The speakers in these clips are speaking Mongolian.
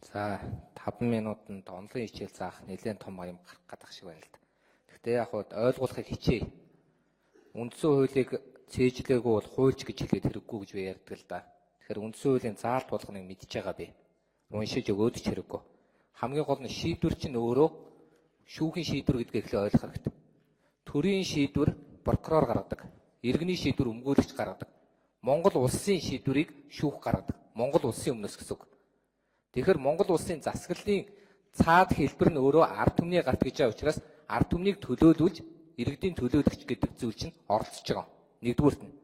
За 5 минутанд онлайн хичээл заах нэлээд том юм гарах гадах шиг байна л да. Гэхдээ яг хуу ойлгуулахыг хичээе. Үндсэн хуулийг цээжлээгүй бол хуульч гэж хэлээд хэрэггүй гэж би ярьдаг л да. Тэгэхээр үндсэн хуулийн заалт болгоныг мэдж байгаа би. Уншиж өгөөд ч хэрэггүй. Хамгийн гол нь шийдвэр чинь өөрөө шүүхийн шийдвэр гэдгийг эхлээ ойлгох хэрэгтэй. Төрийн шийдвэр прокурор гаргадаг. Иргэний шийдвэр өмгөөлөгч гаргадаг. Монгол улсын шийдвэрийг шүүх гаргадаг. Монгол улсын өмнөөс гэсэн үг. Тэгэхээр Монгол улсын засаглалын цаад хэлбэр нь өөрөө ард түмний гарт гэж байгаа учраас ард түмнийг төлөөлүүлж иргэдийн төлөөлөгч гэдэг зүйл чинь оролцож байгаа. Нэгдүгüүрт нь.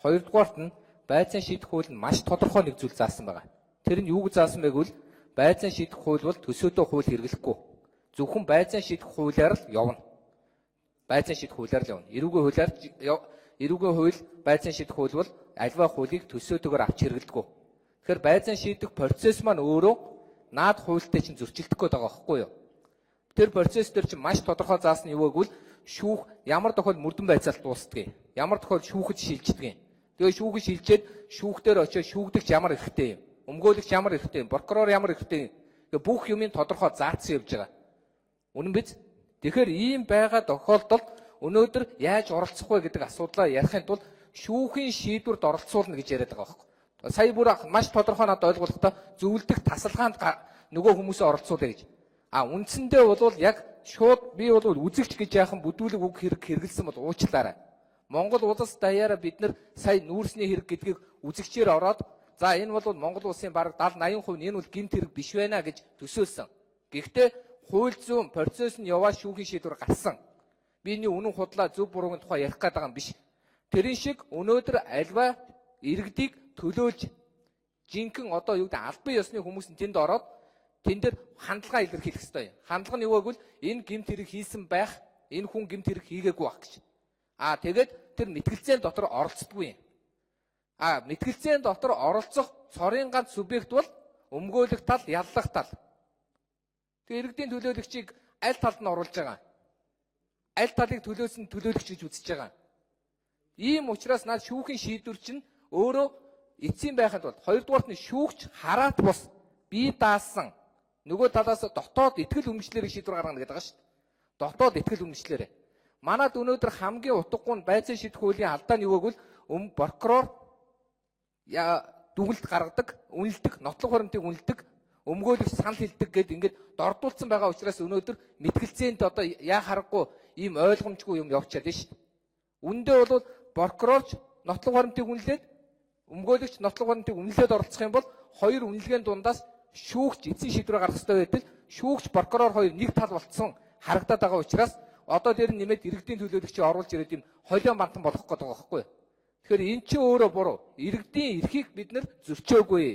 Хоёрдугаарт нь байцаан шийдэх хууль нь маш тодорхой нэг зүйл заасан байгаа. Тэр нь юуг заасан бэ гэвэл байцаан шийдэх хууль бол төсөөдөө хууль хэрэглэхгүй. Зөвхөн байцаан шийдэх хуулиар л явна. Байцаан шийдэх хуулиар л явна. Эрүүгийн хууль байцаан шийдэх хууль бол альва хуулийг төсөөдөөр авч хэрэглэдэг. Тэгэхээр байцаан шийдэх процесс маань өөрөө наад хуультай чинь зөрчилдөх гээд байгаа байхгүй юу? Тэр процесс дээр чинь маш тодорхой заасан юу гэвэл шүүх ямар тохиолдолд мөрдөн байцаалт дуустдаг. Ямар тохиолдолд шүүхэд шилждэг. Тэгээ шүүхэд шилжээд шүүхтэр очиж шүүгдэгч ямар эрхтэй юм? Өмгөөлөгч ямар эрхтэй юм? Прокурор ямар эрхтэй юм? Тэгээ бүх юмын тодорхой заасан явж байгаа. Үнэн биз? Тэгэхээр ийм байгаа тохиолдолд өнөөдөр яаж оролцох вэ гэдэг асуудлаа ярихын тулд шүүхийн шийдвэрт оролцуулна гэж яриад байгаа байхгүй. Сая бүр маш тодорхой надад ойлгуулахдаа зөвлөдөх тасалгаанд нөгөө хүмүүсээ оролцуулъя гэж. Үндсэндээ бол яг шууд би бол үзэгч гэж яахан бүдүүлэг үг хэрэгэлсэн бол уучлаарай. Монгол улс даяараа бид нар сая нүүрсний хэрэг гэдгийг үзэгчээр ороод за энэ бол Монгол улсын бараг 70-80% нь энэ бол гэмт хэрэг биш байна гэж төсөөлсөн. Гэхдээ хууль зүйн процесс нь яваа шүүхийн шийдвэр гарсан. Би энэ үнэн худлаа зөв буруугийн тухай ярих гээд байгаа юм биш. Тэрэн шиг өнөөдөр альва иргэдийг төлөөлж жинхэнэ одоо юу гэдэг албан ёсны хүмүүс нь тэнд ороод тэн дээр хандлага илэрхийлэх ёстой юм. Хандлага нь юу гэвэл энэ гэмт хэрэг хийсэн байх, энэ хүн гэмт хэрэг хийгээгүй байх гэж. Тэгээд тэр мэтгэлцээний дотор оролцдоггүй юм. Мэтгэлцээний дотор оролцох цорын ганц субъект бол өмгөөлөх тал, яллах тал. Тэгээ иргэдийн төлөөлөгчийг аль талд нь оруулж байгаа? Аль талыг төлөөсөн төлөөлөгч гэж үзэж байгаа? Ийм учраас наад шүүхийн шийдвэр чинь өөрөө эцсийн байхад бол хоёрдугаарт нь шүүгч хараат бус бие даасан нөгөө талаас дотоод итгэл үнэмшлэрийг шийдвэр гаргана гэдэг байгаа шүү дээ. Дотоод итгэл үнэмшлэрээ. Манад өнөөдөр хамгийн утгагүй нь байцаан шийдэх хуулийн алдаа нь юу гэвэл прокурор дүгнэлт гаргадаг, үнэлдэг, нотлох баримтыг үнэлдэг, өмгөөлөгч санал хэлдэг гэд ингээд дордуулсан байгаа учраас өнөөдөр мэтгэлцээнд одоо яа харахгүй ийм ойлгомжгүй юм явчихад байна шүү дээ. Үндэ бол прокурорч нотлох баримтыг үнэлээд өмгөөлөгч нотлох баримтыг үнэлээд оролцох юм бол хоёр үнэлгээний дундаас шүүгч эцсийн шийдвэр гаргах ёстой байтал шүүгч прокурор хоёр нэг тал болцсон харагдаад байгаа учраас одоо дээр нэмээд иргэдийн төлөөлөгчийг оруулж ирээд юм холион бантан болох гэдэг байгаа байхгүй юу? Тэгэхээр эн чинь өөрөө буруу. Иргэдийн эрхийг бид нэр зөрчөөгүй.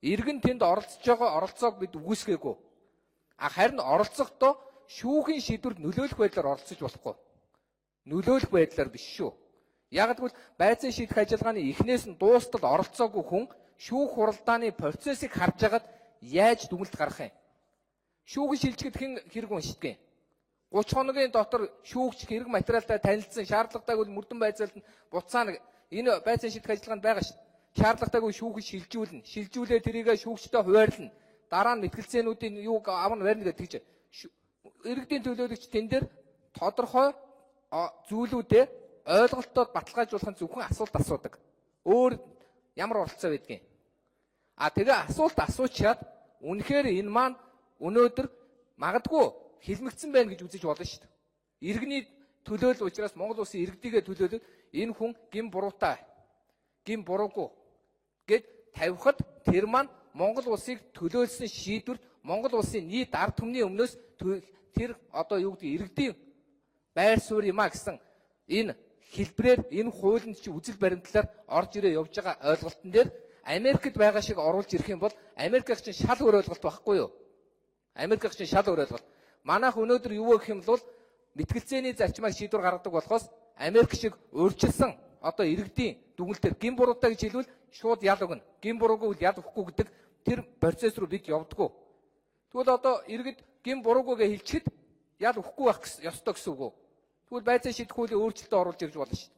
Иргэн тэнд оролцож байгаа оролцоог бид үгүйсгээгүй. Харин оролцохдоо шүүхийн шийдвэрт нөлөөлөх байдлаар оролцож болохгүй. Нөлөөлөх байдлаар биш шүү. Яг гэвэл байцаан шийдэх ажиллагааны эхнээс нь дуустал оролцоогүй хүн шүүх хуралдааны процессыг харж агаад яаж дүгнэлт гаргах юм? Шүүхийн шилжихэд хэн хэрэг уншдаг юм? 30 хоногийн дотор шүүгч хэрэг материалтай танилцсан, шаардлагатайг мөрдөн байцаалд нь буцаана. Энэ байцаан шийдэх ажиллагаанд байгаа шүү. Шаардлагатайг шүүгч шилжүүлнэ. Шилжүүлээ тэрийгэ шүүгчтэй хуваарлна. Дараа нь мэтгэлцээнүүдийн юуг авна барьна гэдэг тэгж. Иргэдийн төлөөлөгч тэн дээр тодорхой зүйлүүдээ ойлголтод баталгаажуулах нь зөвхөн асуулт асуудаг. Өөр ямар оролцоо байдгийг. Тэгээ асуулт асуучаад үнэхээр энэ маань өнөөдөр магадгүй хэлмэгдсэн байна гэж үзэж болно шүү дээ. Иргэний төлөөлөл учраас Монгол улсын иргэдийгээ төлөөлөл энэ хүн гин буруутай, гин буруугүй гэд тавихад тэр маань Монгол улсыг төлөөлсөн шийдвэрт Монгол улсын нийт ард түмний өмнөөс тэр одоо юу гэдэг иргэдийн байр суурь юмаа гэсэн энэ хэлбрээр энэ хуулийн чи үзэл баримтлалаар орж ирээ явж байгаа ойлголтын дээр Америкт байгаа шиг оруулж ирэх юм бол Америкийн чинь шал өөр ойлголт байхгүй юу? Америкийн чинь шал өөр ойлголт. Манайх өнөөдөр юу гэх юм бол мэтгэлцээний зарчмаар шийдвэр гаргадаг болохоос Америк шиг өөрчилсөн одоо иргэдийн дүгнэлтээр гин буруутай гэж хэлвэл шууд ял өгнө. Гин буруугүй бол ял өгөхгүй гэдэг тэр процесс руу бид явдггүй. Тэгвэл одоо иргэд гин буруугүй гэж хэлчихэд ял өгөхгүй байх ёстой гэсэн үг үү? Тэгвэл байцаан шийдэх хуулийн өөрчлөлтөд оруулж ирж болно шүү дээ.